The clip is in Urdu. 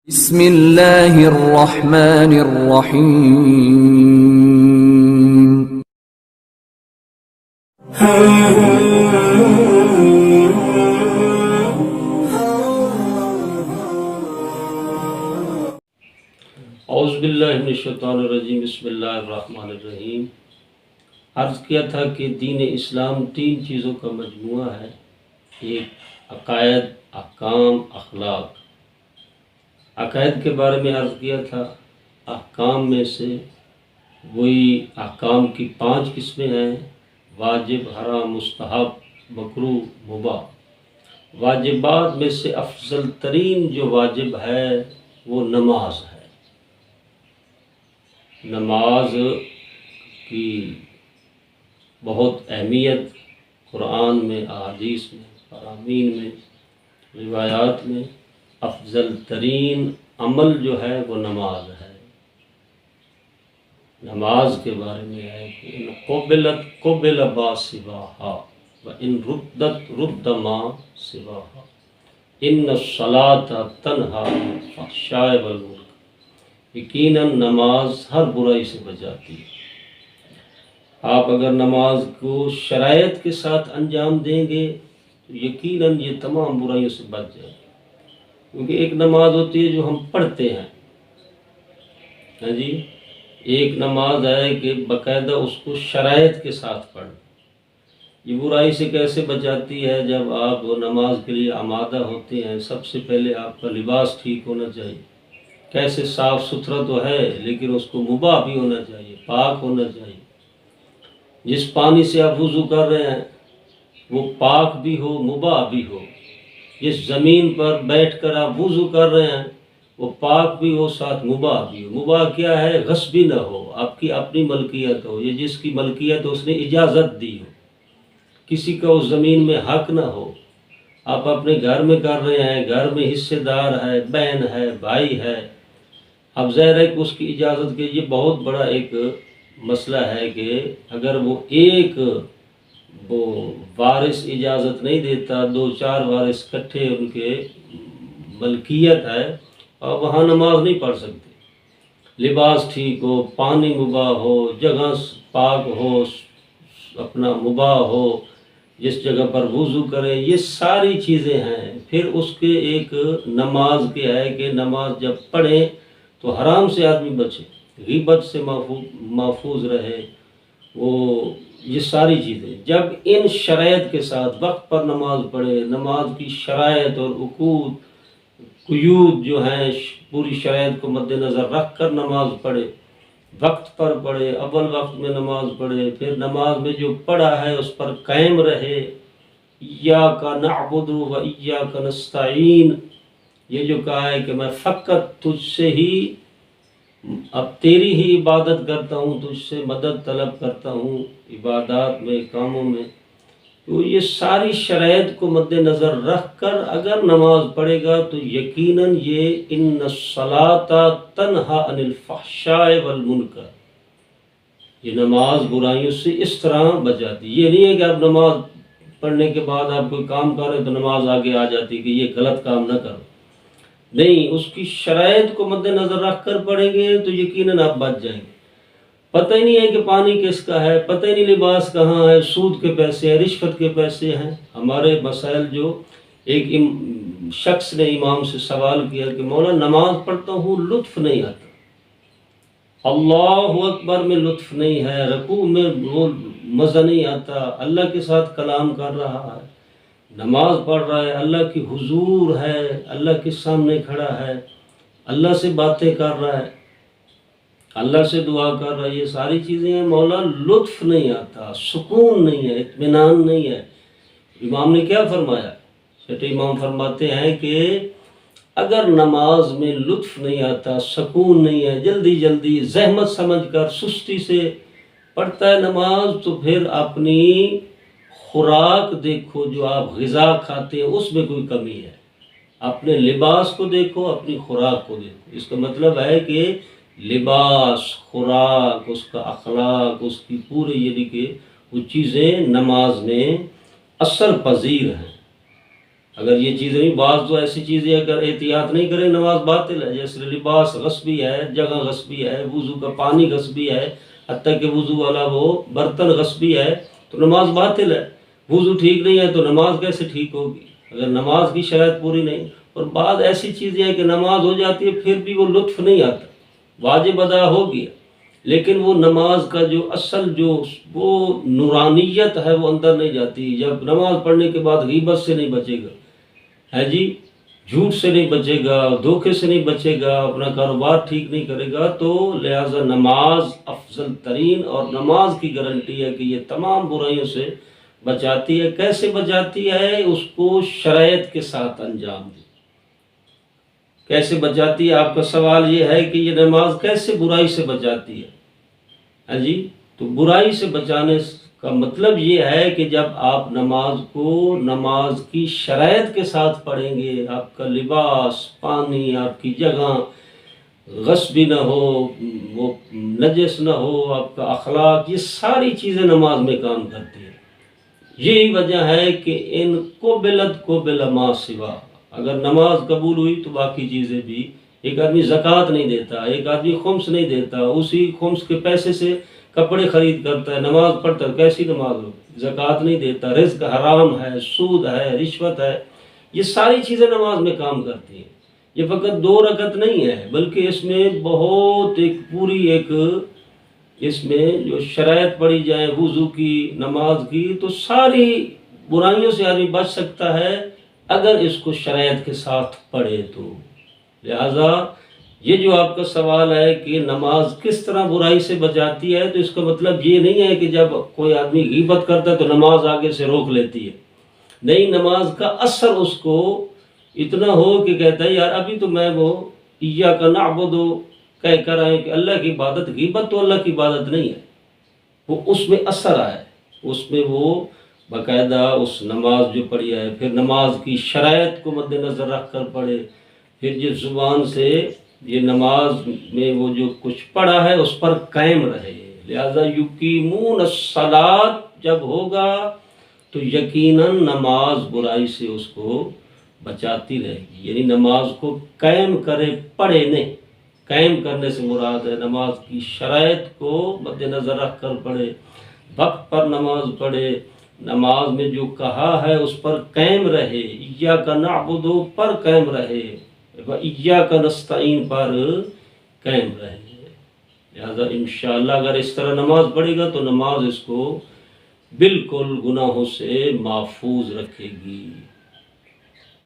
بسم اللہ الرحمن الرحیم۔ اعوذ باللہ من الشیطان الرجیم، بسم اللہ الرحمن الرحیم۔ عرض کیا تھا کہ دین اسلام تین چیزوں کا مجموعہ ہے، ایک عقائد، احکام، اخلاق۔ عقائد کے بارے میں عرض کیا تھا، احکام میں سے وہی احکام کی 5 قسمیں ہیں: واجب، حرام، مستحب، مکروہ، مباح۔ واجبات میں سے افضل ترین جو واجب ہے وہ نماز ہے۔ نماز کی بہت اہمیت قرآن میں، احادیث میں، فرامین میں، روایات میں افضل ترین عمل جو ہے وہ نماز ہے۔ نماز کے بارے میں ہے کہ ان قبلت قبل ما سواہا وان ردت رد ما سواہا ان الصلاۃ تنہی عن الفحشاء والمنکر۔ یقیناً نماز ہر برائی سے بچاتی ہے۔ آپ اگر نماز کو شرائط کے ساتھ انجام دیں گے تو یقیناً یہ تمام برائیوں سے بچ جائے گی، کیونکہ ایک نماز ہوتی ہے جو ہم پڑھتے ہیں، ہاں جی، ایک نماز ہے کہ باقاعدہ اس کو شرائط کے ساتھ پڑھیں۔ یہ برائی سے کیسے بچاتی ہے؟ جب آپ نماز کے لیے آمادہ ہوتے ہیں، سب سے پہلے آپ کا لباس ٹھیک ہونا چاہیے۔ کیسے صاف ستھرا تو ہے لیکن اس کو مباح بھی ہونا چاہیے، پاک ہونا چاہیے۔ جس پانی سے آپ وضو کر رہے ہیں وہ پاک بھی ہو، مباح بھی ہو۔ جس زمین پر بیٹھ کر آپ وضو کر رہے ہیں وہ پاک بھی ہو، ساتھ مباح بھی ہو۔ مباح کیا ہے؟ غصبی نہ ہو، آپ کی اپنی ملکیت ہو، یہ جس کی ملکیت ہو اس نے اجازت دی ہو، کسی کا اس زمین میں حق نہ ہو۔ آپ اپنے گھر میں کر رہے ہیں، گھر میں حصے دار ہے، بہن ہے، بھائی ہے، اب ظاہر ہے کہ اس کی اجازت کے یہ بہت بڑا ایک مسئلہ ہے کہ اگر وہ ایک وارث اجازت نہیں دیتا، 2-4 وارث اکٹھے ان کے ملکیت ہے اور وہاں نماز نہیں پڑھ سکتے۔ لباس ٹھیک ہو، پانی مباح ہو، جگہ پاک ہو، اپنا مباح ہو، جس جگہ پر وضو کرے، یہ ساری چیزیں ہیں۔ پھر اس کے ایک نماز کے ہے کہ نماز جب پڑھیں تو حرام سے آدمی بچے، غیبت سے محفوظ رہے، وہ یہ ساری چیزیں جب ان شرائط کے ساتھ وقت پر نماز پڑھے، نماز کی شرائط اور قیود جو ہیں پوری شرائط کو مد نظر رکھ کر نماز پڑھے، وقت پر پڑھے، اول وقت میں نماز پڑھے، پھر نماز میں جو پڑھا ہے اس پر قائم رہے۔ ایاک نعبد و ایاک نستعین، یہ جو کہا ہے کہ میں فقط تجھ سے ہی، اب تیری ہی عبادت کرتا ہوں، تجھ سے مدد طلب کرتا ہوں عبادات میں، کاموں میں، تو یہ ساری شرائط کو مد نظر رکھ کر اگر نماز پڑھے گا تو یقیناً یہ ان الصلاۃ تنہی عن الفحشاء والمنکر، یہ نماز برائیوں سے اس طرح بچاتی۔ یہ نہیں ہے کہ آپ نماز پڑھنے کے بعد آپ کوئی کام کر رہے تو نماز آگے آ جاتی کہ یہ غلط کام نہ کرو، نہیں، اس کی شرائط کو مد نظر رکھ کر پڑھیں گے تو یقیناً آپ بچ جائیں گے۔ پتہ ہی نہیں ہے کہ پانی کس کا ہے، پتہ ہی نہیں لباس کہاں ہے، سود کے پیسے ہیں، رشوت کے پیسے ہیں۔ ہمارے مسائل جو ایک شخص نے امام سے سوال کیا کہ مولا نماز پڑھتا ہوں لطف نہیں آتا، اللہ اکبر میں لطف نہیں ہے، رکوع میں وہ مزہ نہیں آتا، اللہ کے ساتھ کلام کر رہا ہے، نماز پڑھ رہا ہے، اللہ کی حضور ہے، اللہ کے سامنے کھڑا ہے، اللہ سے باتیں کر رہا ہے، اللہ سے دعا کر رہا ہے، یہ ساری چیزیں ہیں، مولا لطف نہیں آتا، سکون نہیں ہے، اطمینان نہیں ہے۔ امام نے کیا فرمایا؟ چھٹے امام فرماتے ہیں کہ اگر نماز میں لطف نہیں آتا، سکون نہیں ہے، جلدی جلدی زحمت سمجھ کر سستی سے پڑھتا ہے نماز، تو پھر اپنی خوراک دیکھو، جو آپ غذا کھاتے ہیں اس میں کوئی کمی ہے، اپنے لباس کو دیکھو، اپنی خوراک کو دیکھو۔ اس کا مطلب ہے کہ لباس، خوراک، اس کا اخلاق، اس کی پورے کہ وہ چیزیں نماز میں اثر پذیر ہیں۔ اگر یہ چیزیں نہیں، بعض تو ایسی چیزیں اگر احتیاط نہیں کریں نماز باطل ہے، جیسے لباس غصبی ہے، جگہ غصبی ہے، وضو کا پانی غصبی ہے، حتیٰ کہ وضو والا وہ برتن غصبی ہے تو نماز باطل ہے۔ وضو ٹھیک نہیں ہے تو نماز کیسے ٹھیک ہوگی اگر نماز کی شرائط پوری نہیں؟ اور بعض ایسی چیزیں ہیں کہ نماز ہو جاتی ہے پھر بھی وہ لطف نہیں آتا، واجب ادا ہو گیا لیکن وہ نماز کا جو اصل جو وہ نورانیت ہے وہ اندر نہیں جاتی۔ جب نماز پڑھنے کے بعد غیبت سے نہیں بچے گا، ہے جی، جھوٹ سے نہیں بچے گا، دھوکے سے نہیں بچے گا، اپنا کاروبار ٹھیک نہیں کرے گا، تو لہٰذا نماز افضل ترین اور نماز کی گارنٹی ہے کہ یہ تمام برائیوں سے بچاتی ہے۔ کیسے بچاتی ہے؟ اس کو شرائط کے ساتھ انجام دی۔ کیسے بچاتی ہے؟ آپ کا سوال یہ ہے کہ یہ نماز کیسے برائی سے بچاتی ہے؟ ہاں جی، تو برائی سے بچانے کا مطلب یہ ہے کہ جب آپ نماز کو نماز کی شرائط کے ساتھ پڑھیں گے، آپ کا لباس، پانی، آپ کی جگہ غصبی نہ ہو، وہ نجس نہ ہو، آپ کا اخلاق، یہ ساری چیزیں نماز میں کام کرتی ہیں۔ یہی وجہ ہے کہ ان قبلت قبل ما سوا، اگر نماز قبول ہوئی تو باقی چیزیں بھی۔ ایک آدمی زکوٰۃ نہیں دیتا، ایک آدمی خمس نہیں دیتا، اسی خمس کے پیسے سے کپڑے خرید کرتا ہے، نماز پڑھتا ہے، کیسی نماز ہو؟ زکوٰۃ نہیں دیتا، رزق حرام ہے، سود ہے، رشوت ہے، یہ ساری چیزیں نماز میں کام کرتی ہیں۔ یہ فقط 2 رکعت نہیں ہے بلکہ اس میں بہت ایک پوری ایک اس میں جو شرائط پڑھی جائیں وضو کی، نماز کی، تو ساری برائیوں سے آدمی بچ سکتا ہے اگر اس کو شرائط کے ساتھ پڑھے تو۔ لہٰذا یہ جو آپ کا سوال ہے کہ نماز کس طرح برائی سے بچاتی ہے، تو اس کا مطلب یہ نہیں ہے کہ جب کوئی آدمی غیبت کرتا ہے تو نماز آگے سے روک لیتی ہے۔ نہیں، نماز کا اثر اس کو اتنا ہو کہ کہتا ہے یار ابھی تو میں وہ ایاک نعبد کہہ کر آئے کہ اللہ کی عبادت، غیبت تو اللہ کی عبادت نہیں ہے، وہ اس میں اثر آئے، اس میں وہ باقاعدہ اس نماز جو پڑھی ہے، پھر نماز کی شرائط کو مد نظر رکھ کر پڑھے، پھر جس زبان سے یہ نماز میں وہ جو کچھ پڑھا ہے اس پر قائم رہے۔ لہذا یقیمون الصلاۃ جب ہوگا تو یقیناً نماز برائی سے اس کو بچاتی رہے گی، یعنی نماز کو قائم کرے، پڑھے نہیں۔ قائم کرنے سے مراد ہے نماز کی شرائط کو مد نظر رکھ کر پڑھے، وقت پر نماز پڑھے، نماز میں جو کہا ہے اس پر قائم رہے، ایاک نعبد پر قائم رہے، ایاک نستعین پر قائم رہے۔ لہذا انشاءاللہ اگر اس طرح نماز پڑھے گا تو نماز اس کو بالکل گناہوں سے محفوظ رکھے گی۔